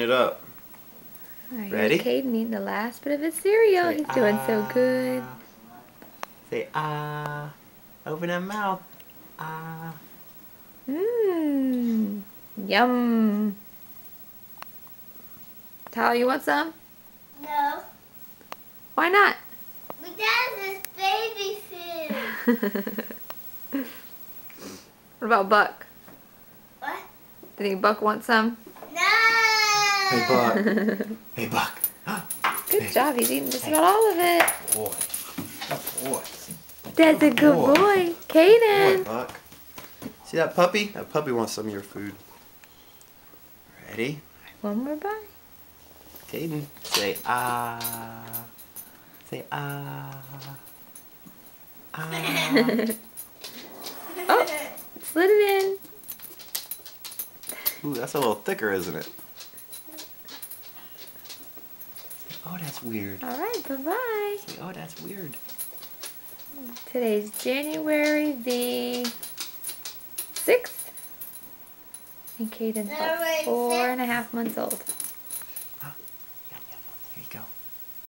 it up. Alright, Ready? here's Caden eating the last bit of his cereal. Say, He's doing so good. Say ah. Open that mouth. Ah. Mmm. Yum. Tyler, you want some? No. Why not? Because it's baby food. What about Buck? What? Do you think Buck wants some? No! Hey, Buck. Hey, Buck. Good job. He's eating just about all of it. Boy. Boy. That's a good boy. Boy, Caden. Buck. See that puppy? That puppy wants some of your food. Ready? One more bite. Caden, say ah. Say ah. Ah. Oh, slid it in. Ooh, that's a little thicker, isn't it? Oh, that's weird. All right, bye-bye. Say, oh, that's weird. Today's January the 6th. And Caden's about 4.5 months old.